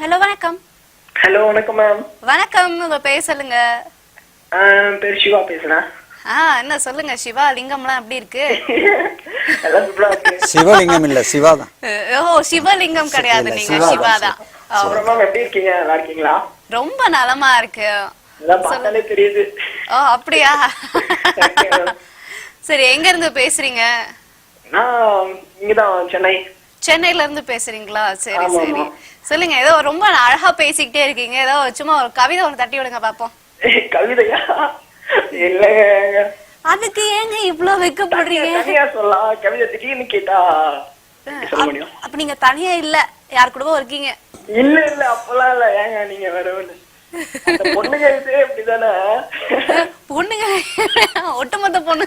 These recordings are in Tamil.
ஹலோ வணக்கம். ஹலோ வணக்கம் மேம். வணக்கம், உங்க பேர் சொல்லுங்க. பேர் சிவா பேசுறேன். என்ன சொல்லுங்க சிவா, லிங்கம்லாம் எப்படி இருக்கு? எல்லாம் சூப்பரா இருக்கு. சிவலிங்கம் இல்ல சிவா தான். ஓ சிவலிங்கம் கிடையாது, நீங்க சிவா தான். அப்புறம் மேம் எப்படி இருக்கீங்க? நல்லா இருக்கீங்களா? ரொம்ப நலமா இருக்கு. எல்லாம் பார்த்தாலே தெரியுது. ஓ அப்படியா? சரி, எங்க இருந்து பேசுறீங்க? நான் இங்கதான் சென்னை. சென்னையில இருந்து பேசுறீங்களா? சரி சரி, சொல்லுங்க. ஏதோ ரொம்ப அழகா பேசிக்கிட்டே இருக்கீங்க. ஏதோ சும்மா ஒரு கவிதை ஒன்று தட்டி விடுங்க பாப்போம். கவிதையா? இல்லங்க. அதுக்கு ஏங்க இவ்வளவு வெக்கப்படுறீங்க? தனியா சொல்லலாம், கவிதை திடீர்னு கேட்டா சொல்ல முடியும். அப்ப நீங்க தனியா இல்ல, யார் கூடவோ இருக்கீங்க? இல்ல இல்ல அப்பெல்லாம் இல்ல. ஏங்க நீங்க வேற பொண்ணுங்க அப்படிதானே? பொண்ணுங்க ஒட்டுமொத்த பொண்ணு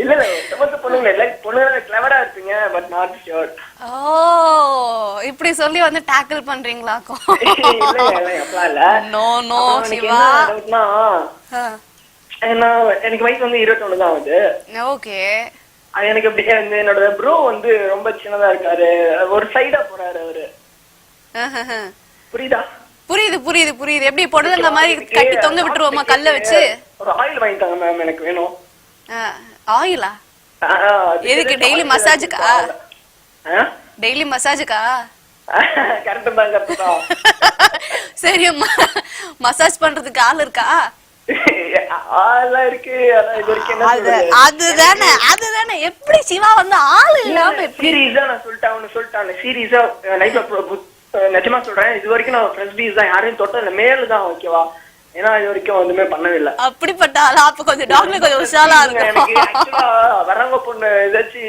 இல்ல இல்ல ஒட்டுமொத்த பொண்ணுங்க இல்ல, பொண்ணுங்க கிளவரா இருப்பீங்க பட் நாட் ஷியோர். ஓ இப்படி சொல்லி வந்து டாக்கிள் பண்றீங்களாக்கும்? No no Shiva. எனக்கு வயசு வந்து 21 தான் ஆகுது. ஓகே. எனக்கு எப்படி என்னோட ப்ரோ வந்து ரொம்ப சின்னதா இருக்காரு, ஒரு சைடா போறாரு அவரு. புரியுதா? புரியுது புரியுது புரியுது. எப்படி பொடலங்க மாதிரி கட்டி தொங்க விட்டுருவோமா கல்ல வச்சு? ஒரு ஆயில் வாங்கிட்டாங்க மேம், எனக்கு வேணும். ஆயிலா? எதுக்கு? டெய்லி மசாஜுக்கா? டெய்லி மசாஜுக்கா? கரெக்ட் தான் கரெக்ட் தான். சரி, மசாஜ் பண்றதுக்கு ஆள் இருக்கா? இருக்கு. அதுதானே அதுதானே. எப்படி சிவா வந்து ஆள் இல்லாம சீரியஸா நான் சொல்லிட்டேன் சீரியஸா லைஃப்ல நிஜமா சொல்றேன். இது வரைக்கும் நான் ஃப்ரெண்ட்ஸ் பீஸ் தான் யாரையும் தொட்டல, மேல தான். ஓகேவா? ஏன்னா இது வரைக்கும் ஒண்ணுமே பண்ணவே இல்லை. அப்படிப்பட்ட ஆளா? அப்ப கொஞ்சம் டாக்டர் கொஞ்சம் உஷாரா இருக்கு. வரவங்க பொண்ணு ஏதாச்சும்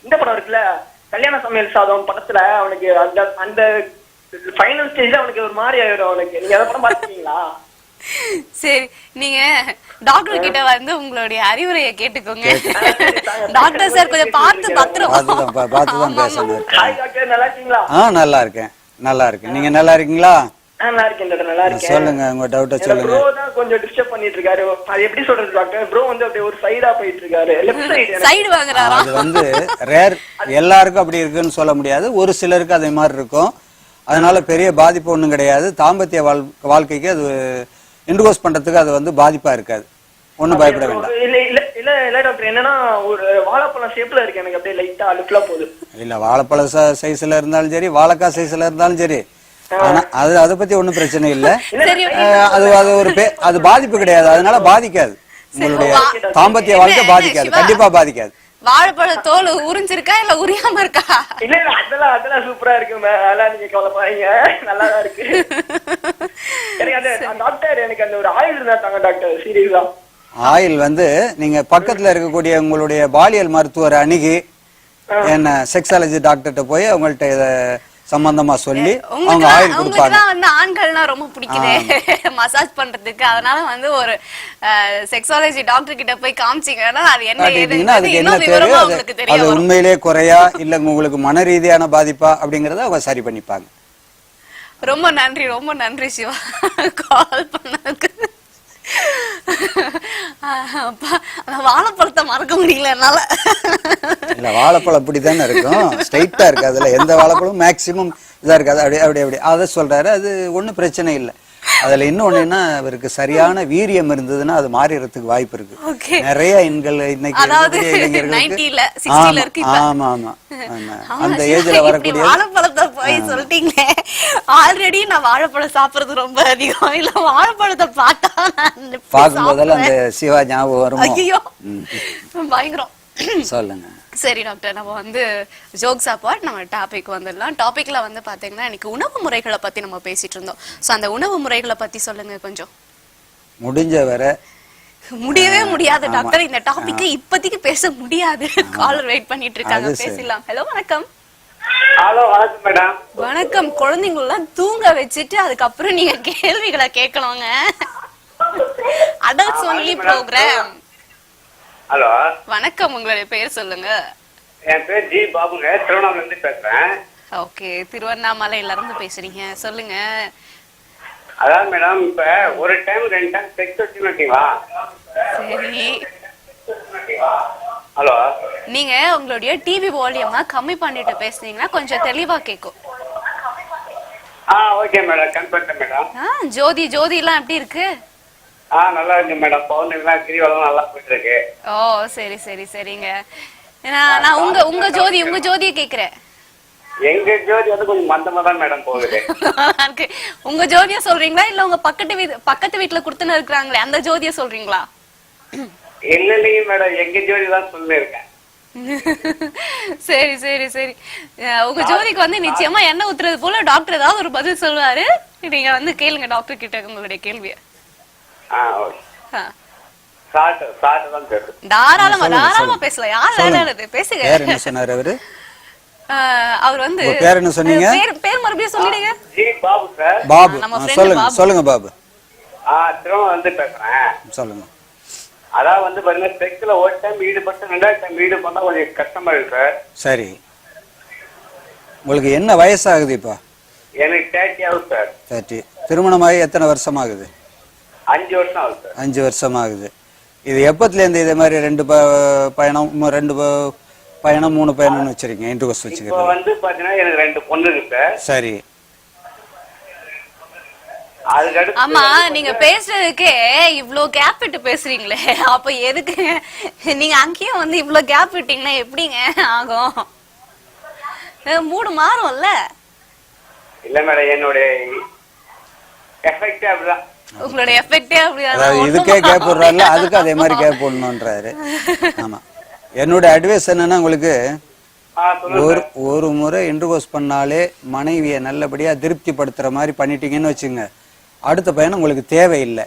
இந்த படம் இருக்குல்ல, கல்யாண சமையல் சாதம் படத்துல அவனுக்கு அந்த அந்த ஃபைனல் ஸ்டேஜ்ல அவனுக்கு ஒரு மாதிரி ஆயிடும் அவனுக்கு. நீங்க அதை படம் பாத்துக்கீங்களா? சரி, நீங்க டாக்டர் கிட்ட வந்து உங்களுடைய அறிவுரையை கேட்டுக்கோங்க. டாக்டர் சார் கொஞ்சம் பார்த்து பத்திரம். பார்த்துதான் பேசணும். ஹாய் டாக்டர், நல்லா இருக்கீங்களா? நல்லா இருக்கேன் நல்லா இருக்கேன். நீங்க நல்லா இருக்கீங்களா? நல்லா இருக்கேன் டாக்டர், நல்லா இருக்கேன். சொல்லுங்க, உங்க டவுட்ட சொல்லுங்க. ப்ரோ தான் கொஞ்சம் டிஸ்டர்ப் பண்ணிட்டு இருக்காரு. அது எப்படி சொல்றது டாக்டர்? ப்ரோ வந்து அப்படியே ஒரு சைடா போயிட்டு இருக்காரு, லெஃப்ட் சைடு வாங்குறாரா? அது வந்து ரேர், எல்லாருக்கும் அப்படி இருக்குன்னு சொல்ல முடியாது. ஒரு சிலருக்கு அதே மாதிரி இருக்கும். அதனால பெரிய பாதிப்பு ஒண்ணும் கிடையாது. தாம்பத்திய வாழ்க்கைக்கு அது இன்டர்கோர்ஸ் பண்றதுக்கு அது வந்து பாதிப்பா இருக்காது. ஒண்ணும் பயப்பட வேண்டாம். இல்ல டாக்டர், என்னன்னா ஒரு வாழைப்பழம் ஷேப்ல இருக்கு, எனக்கு அப்படியே லைட்டா அழுக்கலா போகுது. இல்ல, வாழைப்பழ சைஸ்ல இருந்தாலும் சரி, வாழைக்காய் சைஸ்ல இருந்தாலும் சரி, ஆனா அதை பத்தி ஒண்ணும் பிரச்சனை இல்ல. அது பாதிப்பு கிடையாது, அதனால பாதிக்காது. உங்களுடைய தாம்பத்திய வாழ்க்கை பாதிக்காது, கண்டிப்பா பாதிக்காது. வாழைப்பழ தோல் உறிஞ்சிருக்கா இல்ல உரியாம இருக்கா? இல்ல அதெல்லாம் சூப்பரா இருக்கு. அதெல்லாம் நீங்க கவலைப்படாதீங்க, நல்லாதான் இருக்கு. டாக்டர் எனக்கு அந்த ஒரு ஆயில் இருந்தா தாங்க டாக்டர், சீரியஸா. ஆயில் வந்து நீங்க பக்கத்துல இருக்கக்கூடிய உங்களுடைய பாலியல் மருத்துவரை அணுகி, என்ன செக்ஸாலஜி டாக்டர்கிட்ட போய் அவங்கள்ட்ட இத சம்பந்தமா சொல்லி அவங்க ஆயில் கொடுப்பாங்க. வந்து ஆண்கள்னா ரொம்ப பிடிக்குது மசாஜ் பண்றதுக்கு. அதனால வந்து ஒரு செக்ஸாலஜி டாக்டர் கிட்ட போய் காமிச்சீங்கன்னா அது என்ன ஏதுன்னு அதுக்கு என்ன தேவையோ அது உண்மையிலேயே குறையா இல்ல உங்களுக்கு மன ரீதியான பாதிப்பா அப்படிங்கறத அவங்க சரி பண்ணிப்பாங்க. ரொம்ப நன்றி சிவா கால் பண்ணதுக்கு. வாழைப்பழத்தை மறக்க முடியல என்னால. இல்ல, வாழைப்பழம் அப்படித்தானே இருக்கும், ஸ்ட்ரைட்டா இருக்கு. அதுல எந்த வாழைப்பழம் மேக்சிமம் இதா இருக்காது. அப்படி அதை சொல்றாரு. அது ஒண்ணும் பிரச்சனை இல்லை. அதுல இன்னொன்னு, அவருக்கு சரியான வீரியம் இருந்ததுன்னா அது மாறிறதுக்கு வாய்ப்பு இருக்கு. நிறைய இன்னைக்கு ஆமா ஆமா அந்த ஏஜ்ல வரக்கூடிய வாழைப்பழத்தை போய் சொல்லிட்டீங்க. ஆல்ரெடி நான் வாழைப்பழம் சாப்பிடுறது ரொம்ப அதிகம். இல்ல வாழைப்பழத்தை பார்த்தா பார்க்கும் போதெல்லாம் அந்த சிவா ஞாபகம் வரும். ஐயோ பயங்கரம். சொல்லுங்க. சரி டாக்டர், நம்ம வந்து ஜோக்ஸ் அப்பார்ட் நம்ம டாபிக் வந்துடலாம். டாபிக்ல வந்து பாத்தீங்கன்னா இன்னைக்கு உணவு முறைகளை பத்தி நம்ம பேசிட்டு இருந்தோம். சோ அந்த உணவு முறைகளை பத்தி சொல்லுங்க கொஞ்சம். முடிஞ்ச வரை முடியவே முடியாது டாக்டர், இந்த டாபிக் இப்போதைக்கு பேச முடியாது. காலர் வெயிட் பண்ணிட்டு இருக்காங்க, பேசலாம். ஹலோ வணக்கம். ஹலோ வணக்கம் மேடம். வணக்கம். குழந்தைங்களெல்லாம் தூங்க வச்சுட்டு அதுக்கப்புறம் நீங்க கேள்விகளை கேட்கணுங்க. Adults only program. ஹலோ வணக்கம், உங்களுடைய பெயர் சொல்லுங்க. என் பேர் ஜி பாபுங்க, திருவண்ணாமலை இருந்து பேசுறேன். ஓகே, திருவண்ணாமலையில இருந்து பேசுறீங்க, சொல்லுங்க. அதான் மேடம், இப்ப ஒரு டைம் 2 டைம் செக்ஸ் வச்சுங்களா? சரி. ஹலோ, நீங்க உங்களுடைய டிவி வால்யூமை கம்மி பண்ணிட்டு பேசுனீங்கன்னா கொஞ்சம் தெளிவா கேக்கும். Okay madam, confirm madam. Jyothi Jyothi எல்லாம் எப்படி இருக்கு? நல்லா இருக்கு மேடம். பௌர்ணமிலாம் கிரிவலம் நல்லா போயிட்டு இருக்கு. ஓ சரி சரி சரிங்க. நான் உங்க ஜோதியை கேக்குறேன். எங்க ஜோதி வந்து கொஞ்சம் மந்தமா தான் மேடம் போகுது. உங்க ஜோதியை சொல்றீங்களா இல்ல உங்க பக்கத்து வீட்டுல குடுத்துன்னு இருக்கிறாங்களே அந்த ஜோதியை சொல்றீங்களா? இல்லையே மேடம், எங்க ஜோதி தான் சொல்லிருக்கேன். சரி சரி சரி. உங்க ஜோதிக்கு வந்து நிச்சயமா எண்ணெய் ஊத்துறது போல டாக்டர் ஏதாவது ஒரு பதில் சொல்லுவாரு. நீங்க வந்து கேளுங்க டாக்டர் கிட்ட உங்களுடைய கேள்விய. தாராளமா பேசலாம். யார் பேசுங்க. என்ன சொன்னாரு அவரு? அவர் வந்து பேர் என்ன சொன்னீங்க? பேர் மறுபடியும் சொல்லிடுங்க. பாபு சார். பாபு. சொல்லுங்க பாபு. திரும்ப வந்து பேசுறேன். சொல்லுங்க. அதான் வந்து பாத்தீங்கன்னா செக்ஸ்ல ஒரு டைம் ஈடுபட்டு 2வது டைம் ஈடுபட்டா கொஞ்சம் கஷ்டமா இருக்கு சார். சரி, உங்களுக்கு என்ன வயசாகுது இப்ப? எனக்கு 30 ஆகுது சார். 30. திருமணமாகி எத்தனை வருஷம் ஆகுது? 5 வருஷம் ஆகுது சார். 5 வருஷம் ஆகுது. இது எப்பத்துல இருந்து இதே மாதிரி 2 பயணம் 3 பயணம்னு வச்சிருக்கீங்க? இன்டர்கோர்ஸ் இப்போ வச்சுக்கிறீங்க. வந்து பாத்தீங்கன்னா எனக்கு 2 பொண்ணு இருக்கு சார். சரி. ஆமா, நீங்க பேசுறதுக்கே இவ்ளோ கேப் விட்டு பேசுறீங்களே, அப்ப எதுக்கு நீங்க அங்கேயும் வந்து இவ்ளோ கேப் விட்டீங்கன்னா எப்படிங்க ஆகும்? மூடு மாறும்ல. இல்ல மேடம், என்னோட எஃபெக்ட் அப்படிதான். உங்களோட எஃபெக்டே அப்படிதான். இதுக்கே கேப் போடுறாருல, அதுக்கு அதே மாதிரி கேப் போடணும்ன்றாரு. ஆமா, என்னோட அட்வைஸ் என்னன்னா, உங்களுக்கு ஒரு முறை இன்டர்கோர்ஸ் பண்ணாலே மனைவியை நல்லபடியா திருப்திப்படுத்துற மாதிரி பண்ணிட்டீங்கன்னு வச்சுங்க, அடுத்த பயணம் உங்களுக்கு தேவையில்லை.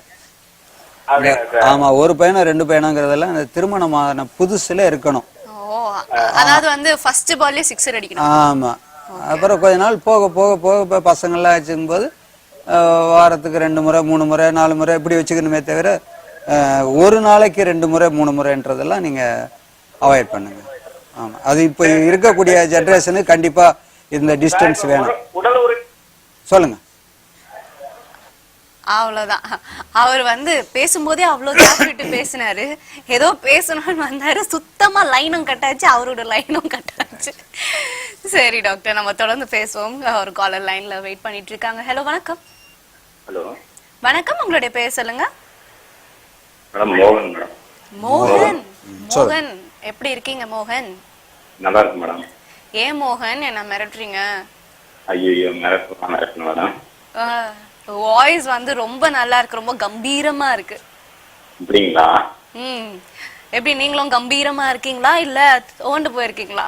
ஆமா, ஒரு பயணம் 2 பயணங்கிறதெல்லாம் திருமணமான புதுசுல இருக்கணும். அதாவது வந்து ஃபர்ஸ்ட் பால்லே 6 அடிக்கணும். ஆமா, அப்புறம் கொஞ்ச நாள் போக போக போக பசங்கள்லாம் வச்சுக்கும் போது வாரத்துக்கு 2 முறை 3 முறை 4 முறை இப்படி வச்சுக்கணுமே தவிர ஒரு நாளைக்கு 2 முறை 3 முறைன்றதெல்லாம் நீங்க அவாய்ட் பண்ணுங்க. ஆமா, அது இப்ப இருக்கக்கூடிய ஜெனரேஷனுக்கு கண்டிப்பா இந்த டிஸ்டன்ஸ் வேணும். சொல்லுங்க. அவ்வளவுதான். அவர் வந்து பேசும்போதே அவ்வளவு கேப் விட்டு பேசினாரு. ஏதோ பேசணும்னு வந்தாரு, சுத்தமா லைனும் கட்டாச்சு, அவரோட லைனும் கட்டாச்சு. சரி டாக்டர், நம்ம தொடர்ந்து பேசுவோம். ஒரு காலர் லைன்ல வெயிட் பண்ணிட்டு இருக்காங்க. ஹலோ, வணக்கம். ஹலோ, வணக்கம். உங்களுடைய பேர் சொல்லுங்க. மேடம், மோகன் மேடம். மோகன், எப்படி இருக்கீங்க மோகன்? நல்லா இருக்கு மேடம். ஏன் மோகன் என்ன மிரட்டுறீங்க? ஐயோ, மிரட்டு மேடம். வாய்ஸ் வந்து ரொம்ப நல்லா இருக்கு, ரொம்ப கம்பீரமா இருக்கு. அப்படிங்களா? எப்படி நீங்களும் கம்பீரமா இருக்கீங்களா இல்ல ஓண்டு போயிருக்கீங்களா?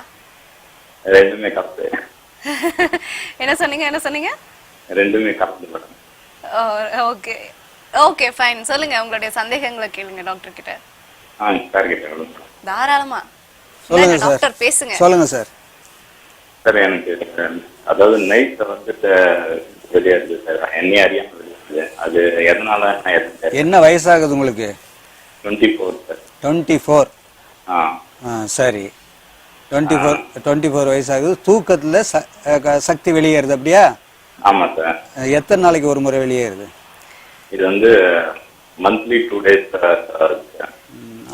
ரெண்டுமே கரெக்ட். என்ன சொன்னீங்க? ரெண்டுமே correct madam. Okay okay fine. சொல்லுங்க, உங்களுடைய சந்தேகங்களை கேளுங்க டாக்டர் கிட்ட. சார் கிட்ட தாராளமா சொல்லுங்க சார். டாக்டர் பேசுங்க. சொல்லுங்க சார். சார், எனக்கு அதாவது நைட்ல வந்துட்டு வெளியாடுது சார், என்ன அறியாம வெளியாடுது. அது எதனால? என்ன வயசாகுது உங்களுக்கு? 24 சார். 24. சரி, 24 வயசாகுது. தூக்கத்துல சக்தி வெளியேறுது, அப்படியா? ஆமா சார். எத்தனை நாளைக்கு ஒரு முறை வெளியேறுது? இது வந்து மந்த்லி 2 days.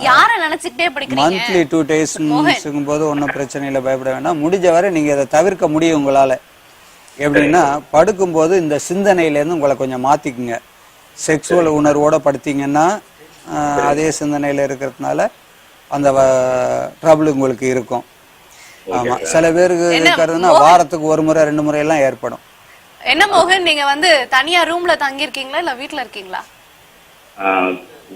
யார நினைச்சிட்டே படிக்கிறீங்க? மந்த்லி 2 days போது ஒன்றும் பிரச்சனை இல்லை, பயப்பட வேண்டாம். முடிஞ்ச வரை நீங்க இதை தவிர்க்க முடியும் உங்களால. எப்படின்னா, படுக்கும்போது இந்த சிந்தனையிலேருந்து உங்களை கொஞ்சம் மாத்திக்குங்க. செக்ஸுவல் உணர்வோட படுத்தீங்கன்னா அதே சிந்தனையில இருக்கிறதுனால அந்த ட்ரபிள் உங்களுக்கு இருக்கும். ஆமா, சில பேருக்கு இருக்கிறதுனா வாரத்துக்கு 1 முறை 2 முறை எல்லாம் ஏற்படும். என்ன மோகன், நீங்க வந்து தனியா ரூம்ல தங்கி இருக்கீங்களா இல்ல வீட்ல இருக்கீங்களா?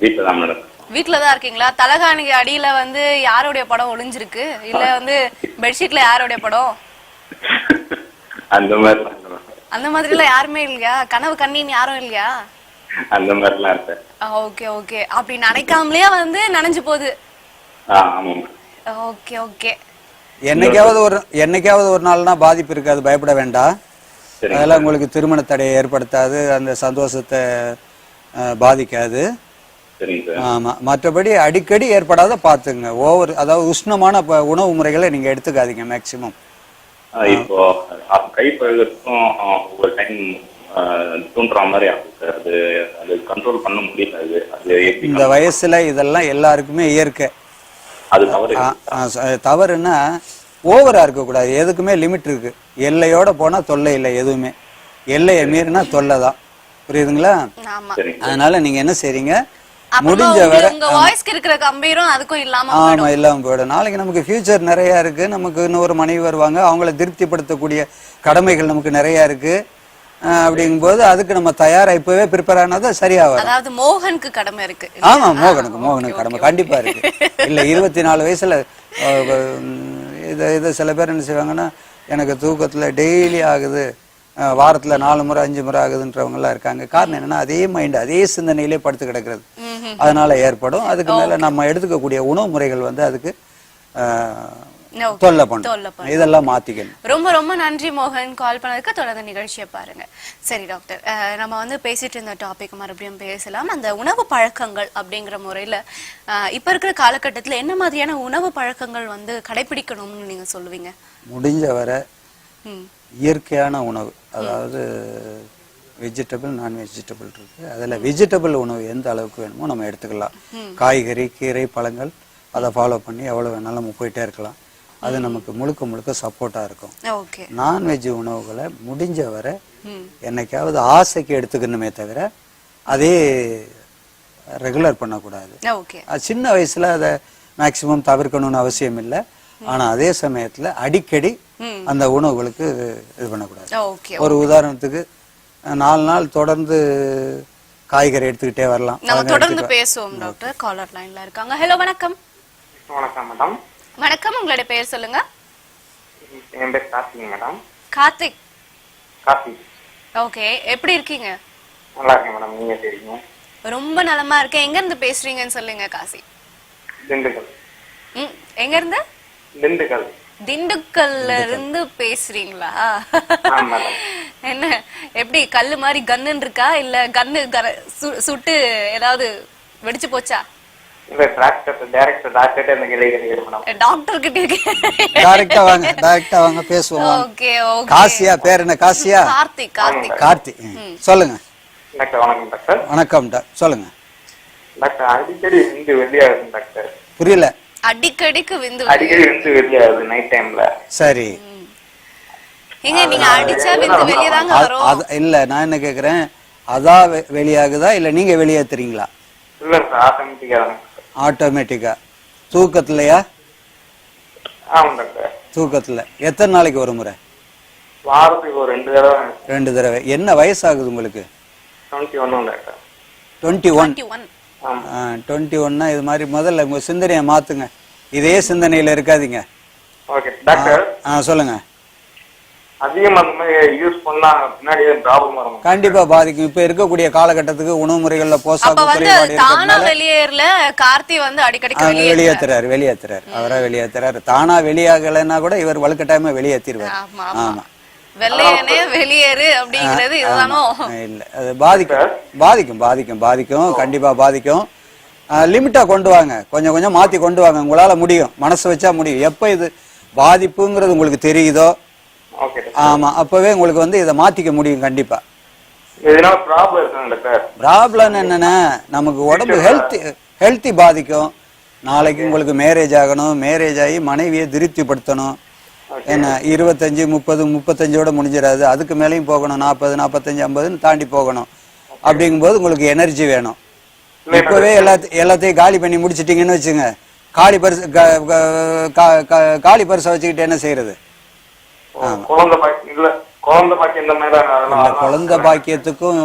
வீட்ல தான் மேடம். வீட்ல தான் இருக்கீங்களா? தலகாணிக்கு அடியில வந்து யாருடைய படம் ஒளிஞ்சிருக்கு இல்ல வந்து பெட்ஷீட்ல யாருடைய படம்? அந்த மாதிரி எல்லாம் யாருமே இல்லையா? கனவு கண்ணின்னு யாரும் இல்லையா? அந்த மாதிரிலாம் இல்ல. Okay okay. அப்படி நினைக்காமலே வந்து நனைஞ்சு போகுது. Okay okay. என்னைக்காவது ஒரு நாள்னா பாதிப்பு இருக்காது, பயப்பட வேண்டாம். அதெல்லாம் உங்களுக்கு திருமண தடையை ஏற்படுத்தாது, அந்த சந்தோஷத்தை பாதிக்காது. ஆமா, மற்றபடி அடிக்கடி ஏற்படாத பாத்துங்க. அதாவது உஷ்ணமான உணவு முறைகளை நீங்க எடுத்துக்காதீங்க மேக்சிமம். இப்போ கை பழகிறதுக்கும் ஒரு டைம் தூண்டுற மாதிரி ஆகுது, அது கண்ட்ரோல் பண்ண முடியல. அது இந்த வயசுல இதெல்லாம் எல்லாருக்குமே இயற்கை. அது தவறுன்னா ஓவரா இருக்கக்கூடாது, எதுக்குமே லிமிட் இருக்கு. எல்லையோட போனா தொல்லை இல்லை எதுவுமே. எல்லையை மீறினா தொல்லை தான். புரியுதுங்களா? ஆமா. அதனால நீங்க என்ன செய்றீங்க, அப்ப முடிஞ்ச வரை உங்க வாய்ஸ்க்கு இருக்கிற கம்பீரம் அதுக்கும் இல்லாம ஆமா இல்லாம போயிடும். நாளைக்கு நமக்கு ஃபியூச்சர் நிறைய இருக்கு, நமக்கு இன்னொரு மனைவி வருவாங்க, அவங்கள திருப்திப்படுத்தக்கூடிய கடமைகள் நமக்கு நிறைய இருக்கு. அப்படிங்கும்போது அதுக்கு நம்ம தயாரா இப்பவே ப்ரிப்பேர் ஆனாதான் சரியா வரும். அதாவது மோகனுக்கு கடமை இருக்கு. ஆமா, மோகனுக்கு கடமை கண்டிப்பா இருக்கு. இல்ல 24 வயசுல இதை சில பேர் என்ன செய்வாங்கன்னா, எனக்கு தூக்கத்துல டெய்லி ஆகுது, வாரத்துல 4 முறை 5 முறை ஆகுதுன்றவங்க எல்லாம் இருக்காங்க. காரணம் என்னன்னா, அதே மைண்ட் அதே சிந்தனையிலே படுத்து கிடக்கிறது. அதனால ஏற்படும். அதுக்கு மேல நம்ம எடுத்துக்கக்கூடிய உணவு முறைகள் வந்து அதுக்கு தொல்லை பண்ணும். இதெல்லாம் மாத்திக்கணும். ரொம்ப ரொம்ப நன்றி மோகன், கால் பண்ணதுக்கு. தொடர்ந்து நிகழ்ச்சியை பாருங்க. சரி டாக்டர், நம்ம வந்து பேசிட்டு இருந்த டாபிக் மறுபடியும் பேசலாம். அந்த உணவு பழக்கங்கள் அப்படிங்கிற முறையில இப்ப இருக்கிற காலகட்டத்துல என்ன மாதிரியான உணவு பழக்கங்கள் வந்து கடைபிடிக்கணும்னு நீங்க சொல்லுவீங்க? முடிஞ்ச வரை இயற்கையான உணவு, அதாவது வெஜிடபிள் நான் வெஜிடபிள் இருக்கு, அதில் வெஜிடபிள் உணவு எந்த அளவுக்கு வேணுமோ நம்ம எடுத்துக்கலாம். காய்கறி, கீரை, பழங்கள் அதை ஃபாலோ பண்ணி எவ்வளோ வேணாலும் நம்ம போயிட்டே இருக்கலாம். அது நமக்கு முழுக்க முழுக்க சப்போர்ட்டாக இருக்கும். நான்வெஜ் உணவுகளை முடிஞ்ச வரை என்னைக்காவது ஆசைக்கு எடுத்துக்கணுமே தவிர அதே ரெகுலர் பண்ணக்கூடாது. சின்ன வயசுல அதை மேக்சிமம் தவிர்க்கணும்னு அவசியம் இல்லை. ஆனா அதே சமயத்துல அடிக்கடி அந்த உணவுகளுக்கு இது பண்ணக்கூடாது. ஒரு உதாரணத்துக்கு 4 நாள் தொடர்ந்து காய்கறி எடுத்துக்கிட்டே வரலாம். நம்ம தொடர்ந்து பேசுவோம் டாக்டர். காலர் லைன்ல இருக்காங்க. ஹலோ, வணக்கம். வணக்கம் மேடம். வணக்கம், உங்களுடைய பெயர் சொல்லுங்க. என் பேர் கார்த்திக் மேடம். கார்த்திக். கார்த்திக். ஓகே, எப்படி இருக்கீங்க? நல்லா இருக்கேன் மேடம். நீங்க எப்படி இருக்கீங்க? ரொம்ப நலமா இருக்கேன். எங்க இருந்து பேசுறீங்கன்னு சொல்லுங்க. காசி. திண்டுக்கல். எங்க இருந்து? திண்டுக்கல். திண்டுக்கல்ல இருந்து பேசுறீங்களா? என்ன எப்படி கல்லு மாதிரி கன்னு இருக்கா, இல்ல கன்னு சுட்டு ஏதாவது வெடிச்சு போச்சா? டாக்டர் கிட்ட வாங்க பேசுவோம். காசியா, பேர் என்ன? காசியா? கார்த்திக். கார்த்திக், சொல்லுங்க. வணக்கம் டாக்டர், சொல்லுங்க. அடிக்கடி விந்து வெளியாகுது டாக்டர். புரியல. அடிக்கடிக்கு விந்து வெளியாகுது நைட் டைம்ல. சரி, எங்க நீங்க அடிச்சா விந்து வெளிய தாங்க வரும். இல்ல, நான் என்ன கேக்குறேன், அதான் வெளியாகுதா இல்ல நீங்க வெளியேத்துறீங்களா? இல்ல சார், ஆட்டோமேட்டிக்கா. ஆட்டோமேட்டிக்கா. தூக்கத்துலயா? ஆமா டாக்டர். தூக்கத்துல. எத்தனை நாளைக்கு ஒரு முறை? வாரத்துக்கு ஒரு 2 தடவை. 2 தடவை. என்ன வயசாகுது உங்களுக்கு? 21 டாக்டர். 21. 21னா இது மாதிரி முதல்ல உங்க சிந்தனையை மாத்துங்க. இதே சிந்தனையில இருக்காதீங்க. Okay doctor. சொல்லுங்க. அதிகமா அந்த மாதிரி யூஸ் பண்ணா பின்னாடி ப்ராப்ளம் வரும். கண்டிப்பா பாதிக்கும். இப்ப இருக்கக்கூடிய காலகட்டத்துக்கு உணவு முறைகள்ல போஷாக்கு குறைபாடு தானா வெளியேறல. கார்த்தி வந்து அடிக்கடி வெளியேத்துறாரு. அவரா வெளியேத்துறாரு. தானா வெளியாகலைன்னா கூட இவர் வலுக்கட்டாயமா வெளியேற்றிடுவார். ஆமா, வெள்ளையனே வெளியேறு அப்படிங்கிறது இதுதானோ? இல்ல, அது பாதிக்கும். கண்டிப்பா பாதிக்கும். லிமிட்டா கொண்டு வாங்க, கொஞ்சம் கொஞ்சம் மாத்தி கொண்டு வாங்க. உங்களால முடியும், மனசு வச்சா முடியும். எப்ப இது பாதிப்புங்கிறது உங்களுக்கு தெரியுதோ, ஆமா, அப்பவே உங்களுக்கு வந்து இதை மாத்திக்க முடியும். கண்டிப்பா. ப்ராப்ளம் என்னன்னா, நமக்கு உடம்பு ஹெல்த்தி பாதிக்கும். நாளைக்கு உங்களுக்கு மேரேஜ் ஆகணும், மேரேஜ் ஆகி மனைவியை திருப்திப்படுத்தணும். என்ன 25, 30, 35ஓட முடிஞ்சிடாது. அதுக்கு மேலேயும் போகணும். 40, 45, 50 தாண்டி போகணும். அப்படிங்கும்போது உங்களுக்கு எனர்ஜி வேணும். இப்பவே எல்லாத்தையும் காலி பண்ணி முடிச்சிட்டீங்கன்னு வச்சுங்க, காலி பரிசை வச்சுக்கிட்டு என்ன செய்யறது? குழந்தை பாக்கியத்துக்கும்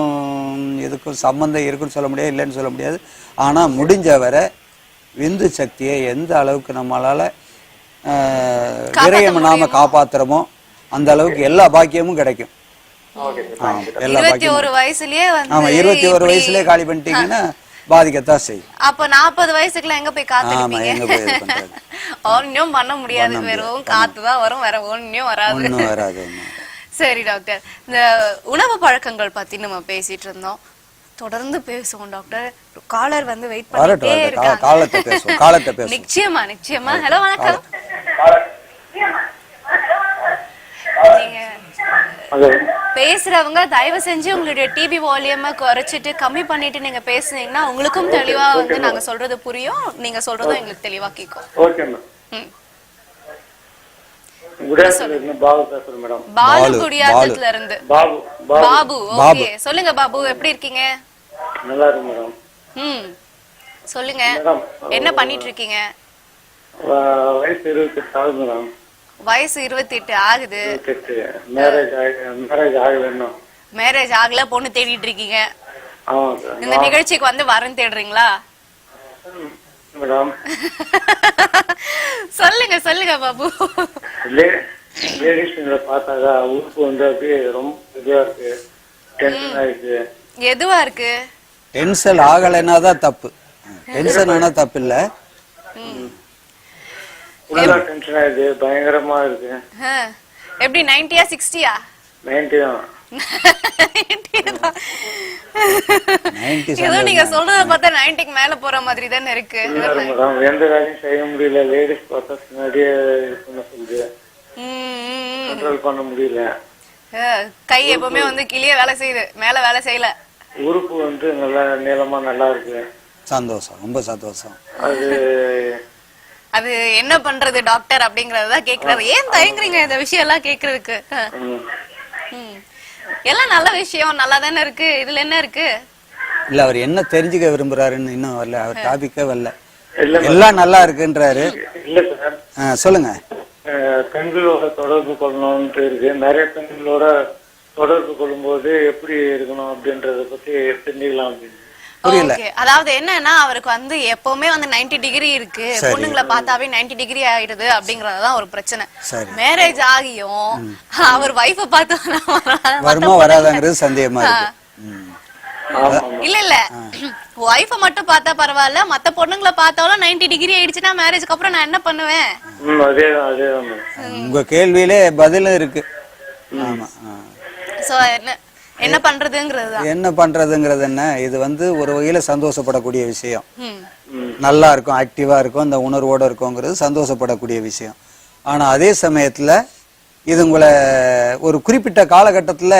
இதுக்கும் சம்பந்தம் இருக்குன்னு சொல்ல முடியாது, இல்லைன்னு சொல்ல முடியாது. ஆனா முடிஞ்ச வரை விந்து சக்தியை எந்த அளவுக்கு நம்மளால விரயம் நாம காப்பாத்துறோமோ அந்த அளவுக்கு எல்லா பாக்கியமும் கிடைக்கும். 21 வயசுலயே வந்து, ஆமா, 21 வயசுலயே காலி பண்ணிட்டீங்கன்னா பாதிக்கத்தான் செய்யும். அப்ப 40 வயசுக்குள்ள எங்க போய் காத்துப்பீங்க? ஒன்னும் பண்ண முடியாது. வெறும் காத்துதான் வரும், வேற ஒன்னும் வராது. சரி டாக்டர், இந்த உணவு பழக்கங்கள் பத்தி நம்ம பேசிட்டு இருந்தோம். தொடர்ந்து பேசுவோம் டாக்டர். காலர் வந்து வெயிட் பண்ணிட்டே இருக்காங்க. நிச்சயமா. ஹலோ, வணக்கம். நீங்க பேசுறவங்க தயவு செஞ்சு உங்களுடைய டிவி வால்யூமை குறைச்சிட்டு கம்மி பண்ணிட்டு நீங்க பேசுனீங்கன்னா உங்களுக்கும் தெளிவா வந்து நாங்க சொல்றது புரியும், நீங்க சொல்றதும் எங்களுக்கு தெளிவா கேட்கும். பாபு பேசுறேன் மேடம். பாலு குடியாத்தத்துல இருந்து. பாபு பாபு ஓகே. சொல்லுங்க பாபு, எப்படி இருக்கீங்க? நல்லா இருக்கு மேடம். சொல்லுங்க, என்ன பண்ணிட்டு இருக்கீங்க? வயசு 28 ஆகுது மேடம். வயசு 28 ஆகுது. மேரேஜ் ஆகல இன்னும். மேரேஜ் ஆகல, பொண்ணு தேடிட்டு இருக்கீங்க. ஆமா சார். இந்த நிகழ்ச்சிக்கு வந்து வரேன் தேடுறீங்களா மேடம்? சொல்லுங்க சொல்லுங்க பாபு. லேடிஸ் பார்த்தாக்கா உறுப்பு வந்து அப்படியே ரொம்ப இதுவா இருக்கு, டென்ஷன் ஆயிடுச்சு. எதுவா இருக்கு? டென்ஷன் ஆகலைன்னா தான் தப்பு. டென்ஷன் ஆனா தப்பு இல்ல. டென்ஷன் ஆயிடுது, பயங்கரமா இருக்கு. எப்படி 90யா 60யா? 90 தான். ஏதோ நீங்க சொல்றத பார்த்தா 90க்கு மேல போற மாதிரி தானே இருக்கு. எந்த வேலையும் செய்ய முடியல. லேடிஸ் பார்த்தா பின்னாடியே பண்ண சொல்லுது, கண்ட்ரோல் பண்ண முடியல. கை எப்பவுமே வந்து கிளிய வேலை செய்யுது, மேல வேலை செய்யல. உறுப்பு வந்து நல்லா நீளமா நல்லா இருக்கு. சந்தோஷம், ரொம்ப சந்தோஷம். அது என்ன பண்றது டாக்டர் அப்படிங்கறத கேக்குறாரு. ஏன் தயங்குறீங்க இந்த விஷயம் எல்லாம் கேக்குறதுக்கு? எல்லாம் நல்ல விஷயம், நல்லா தானே இருக்கு. இதுல என்ன இருக்கு? இல்ல, அவர் என்ன தெரிஞ்சுக்க விரும்புறாருன்னு இன்னும் வரல. அவர் டாபிக்கே வரல. எல்லாம் நல்லா இருக்குன்றாரு. இல்ல சார், சொல்லுங்க. பெண்களோட தொடர்பு கொள்ளணும்னு இருக்கு. நிறைய பெண்களோட தொடர்பு கொள்ளும் போது எப்படி இருக்கணும் அப்படின்றத பத்தி தெரிஞ்சுக்கலாம் அப்படின்னு. அதாவது என்னன்னா, அவருக்கு வந்து எப்பவுமே வந்து 90 டிகிரி இருக்கு, பொண்ணுங்களை பார்த்தாவே 90 டிகிரி ஆயிடுது அப்படிங்கறதுதான் ஒரு பிரச்சனை. மேரேஜ் ஆகியும் அவர் வைஃப பார்த்து வருமா வராதாங்கிறது சந்தேகமா இருக்கு. இல்ல இல்ல, வைஃப மட்டும் பார்த்தா பரவாயில்ல, மத்த பொண்ணுங்களை பார்த்தாலும் 90 டிகிரி ஆயிடுச்சுன்னா மேரேஜ்க்கு அப்புறம் நான் என்ன பண்ணுவேன்? உங்க கேள்வியிலே பதிலும் இருக்கு. ஆமா. சோ என்ன பண்றதுங்கிறது என்ன பண்றதுங்கிறது என்ன, இது வந்து ஒரு வகையில சந்தோஷப்படக்கூடிய விஷயம். நல்லா இருக்கும், ஆக்டிவா இருக்கும், இந்த உணர்வோட இருக்குங்கிறது சந்தோஷப்படக்கூடிய விஷயம். ஆனா அதே சமயத்துல இது உங்களை ஒரு குறிப்பிட்ட காலகட்டத்துல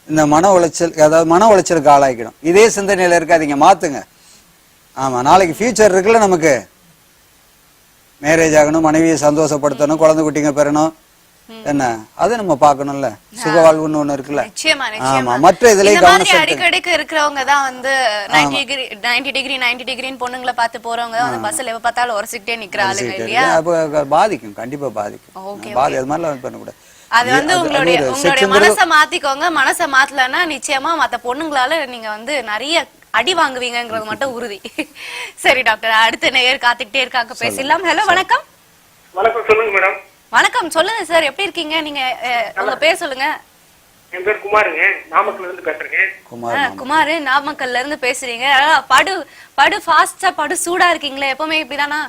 இந்த மன உளைச்சல், அதாவது மன உளைச்சலுக்கு ஆளாக்கிடும். இதே சிந்தனையில இருக்காதீங்க, மாத்துங்க. ஆமா, நாளைக்கு ஃபியூச்சர் இருக்குல்ல, நமக்கு மேரேஜ் ஆகணும், மனைவியை சந்தோஷப்படுத்தணும், குழந்தை குட்டிங்க பெறணும், என்ன அதை நம்ம பார்க்கணும்ல. சுக வாழ்வுன்னு ஒண்ணு இருக்குல்ல. ஆமா, மற்ற இதுல கவனம் அடிக்கடிக்கு இருக்கிறவங்க தான் வந்து 90 டிகிரின்னு பொண்ணுங்களை பார்த்து போறவங்க அந்த பஸ்ல எப்ப பார்த்தாலும் உரசிக்கிட்டே நிக்கிறாங்க இல்லையா? அப்ப பாதிக்கும், கண்டிப்பா பாதிக்கும். அது மாதிரிலாம் பண்ணக்கூடாது. அது வந்து உங்களுடைய மனசை மாத்திக்கோங்க. மனசை மாத்தலன்னா நிச்சயமா மத்த பொண்ணுங்களால நீங்க வந்து நிறைய அடி வாங்குவீங்கிறது மட்டும் உறுதி. சரி டாக்டர், அடுத்த நேயர் காத்துக்கிட்டே இருக்காங்க, பேசலாம். ஹலோ, வணக்கம். வணக்கம், சொல்லுங்க மேடம். வணக்கம், சொல்லுங்க சார், எப்படி இருக்கீங்க நீங்க? உங்க பேர் சொல்லுங்க. என் பேர் குமாருங்க, நாமக்கல்ல இருந்து பேசுறேன். குமார், நாமக்கல்ல இருந்து பேசுறீங்க. படு ஃபாஸ்டா, படு சூடா இருக்கீங்களே, எப்பவுமே இப்படிதானா?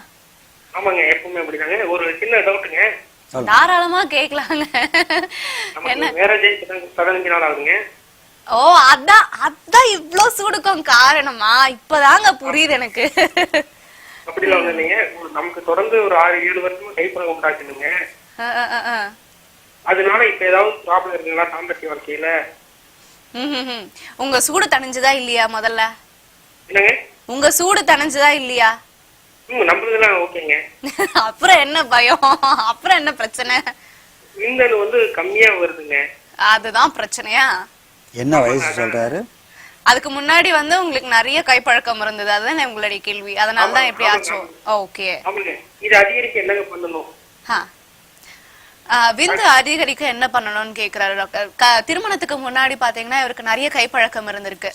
ஆமாங்க, எப்பவுமே அப்படிதாங்க. ஒரு சின்ன டவுட்டுங்க. தாராளமா கேட்கலாங்க. என்ன மேரேஜ் 15 நாள் ஆகுதுங்க. ஓ, அதான் இவ்ளோ சூடுக்கும் காரணமா? இப்பதாங்க புரியுது எனக்கு. அப்படிலாம் ஒண்ணு இல்லைங்க, நமக்கு தொடர்ந்து ஒரு 6-7 வருஷமா கைப்பழக்கம் உண்டாச்சுங்க. அதனால இப்ப ஏதாவது ப்ராப்ளம் இருக்குங்களா தாம்பத்திய வாழ்க்கையில? உங்க சூடு தணிஞ்சதா இல்லையா முதல்ல? என்னங்க? உங்க சூடு தணிஞ்சதா இல்லையா? நம்மளதெல்லாம் ஓகேங்க. அப்புறம் என்ன பயம்? அப்புறம் என்ன பிரச்சனை? விந்தணு வந்து கம்மியா வருதுங்க. அதுதான் பிரச்சனையா? என்ன வயசு சொல்றாரு? அதுக்கு முன்னாடி வந்து உங்களுக்கு நிறைய கைப்பழக்கம் இருந்தது, அதுதான் உங்களுடைய கேள்வி. அதனால தான் எப்படி ஆச்சோ? ஓகே. இது அதிகரிக்க என்னங்க பண்ணணும்? விந்து அதிகரிக்க என்ன பண்ணணும்னு கேக்குறாரு டாக்டர். திருமணத்துக்கு முன்னாடி பாத்தீங்கன்னா இவருக்கு நிறைய கைப்பழக்கம் இருந்திருக்கு,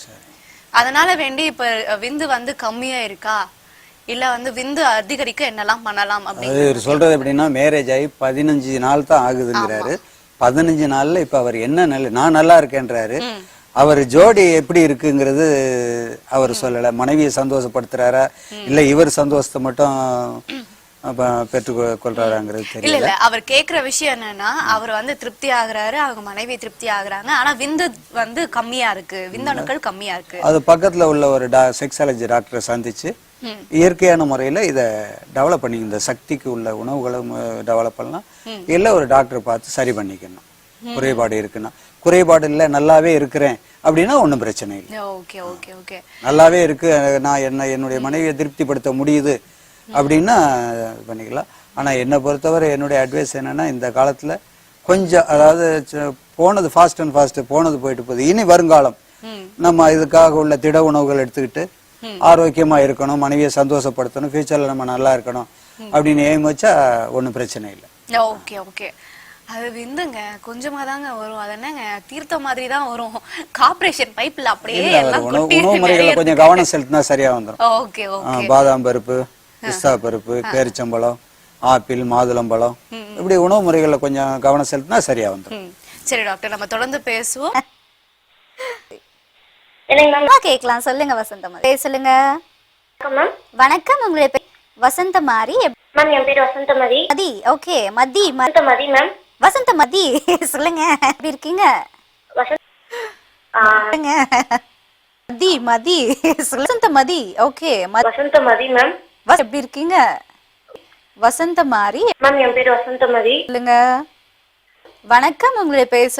அதனால வேண்டி இப்ப விந்து வந்து கம்மியா இருக்கா, இல்ல வந்து விந்து அதிகரிக்க என்னெல்லாம் பண்ணலாம் அப்படின்னு சொல்றது. எப்படின்னா மேரேஜ் ஆகி 15 நாள் தான் ஆகுதுங்கிறாரு. 15 நாள்ல இப்ப அவர் என்ன நான் நல்லா இருக்கேன்றாரு. அவர் ஜோடி எப்படி இருக்குங்கிறது அவர் சொல்லல. மனைவியை சந்தோஷப்படுத்துறாரா இல்ல இவர் சந்தோஷத்தை மட்டும் பெற்றுக்கொள்றாராங்கிறது தெரியல. இல்ல, அவர் கேக்குற விஷயம் என்னன்னா, அவர் வந்து திருப்தி ஆகுறாரு, அவங்க மனைவி திருப்தி ஆகுறாங்க, ஆனா விந்து வந்து கம்மியா இருக்கு, விந்தணுக்கள் கம்மியா இருக்கு. அது பக்கத்துல உள்ள ஒரு செக்ஸாலஜி டாக்டரை சந்திச்சு இயற்கையான முறையில இத டெவலப் பண்ணி, இந்த சக்திக்கு உள்ள உணவுகளும் டெவலப் பண்ணலாம், இல்ல ஒரு டாக்டரை பார்த்து சரி பண்ணிக்கணும். குறைபாடு இருக்குன்னா, குறைபாடு இல்ல நல்லாவே இருக்கிறேன் அப்படின்னா ஒண்ணும் பிரச்சனை இல்லை. ஓகே ஓகே ஓகே, நல்லாவே இருக்கு, நான் என்னுடைய மனைவியை திருப்திப்படுத்த முடியுது அப்படின்னா பண்ணிக்கலாம். ஆனா என்னை பொறுத்தவரை என்னுடைய அட்வைஸ் என்னன்னா இந்த காலத்துல கொஞ்சம் அதாவது போனது ஃபாஸ்ட் அண்ட் ஃபாஸ்ட் போனது போயிட்டு போகுது. இனி வருங்காலம் நம்ம இதுக்காக உள்ள திட உணவுகள் எடுத்துக்கிட்டு ஆரோக்கியமா இருக்கணும், மனைவியை சந்தோஷப்படுத்தணும், ஃபியூச்சர்ல நம்ம நல்லா இருக்கணும் அப்படின்னு எய்ம் வச்சா ஒன்றும் பிரச்சனை இல்லை. Okay okay. அது விந்துங்க கொஞ்சமா தாங்க வரும். அது என்னங்க தீர்த்த மாதிரி தான் வரும். கார்ப்பரேஷன் பைப்ல அப்படியே எல்லாம் உணவு முறைகள்ல கொஞ்சம் கவனம் செலுத்தினா சரியா வந்துடும். Okay okay. பாதாம் பருப்பு, பிஸ்தா பருப்பு, பேரிச்சம்பழம், ஆப்பிள், மாதுளம்பழம் இப்படி உணவு முறைகள்ல கொஞ்சம் கவனம் செலுத்தினா சரியா வந்துடும். சரி டாக்டர், நம்ம தொடர்ந்து பேசுவோம். கேக்கலாம். சொல்லுங்க வசந்தமாரி. சொல்லுங்க. வணக்கம். உங்களுடைய பேர் வசந்தமாரி. மேம் என் பேர் வசந்தமதி. மதி. ஓகே. மதி. வசந்தமதி மேம். வசந்தமதி சொல்லுங்க. எப்படி இருக்கீங்க? மதி மதி வசந்தமதி. ஓகே. வசந்தமதி மேம். எப்படி இருக்கீங்க? வசந்தமாரி. மேம் என் பேர் வசந்தமதி. சொல்லுங்க. வணக்கம். உங்களுடைய பேர்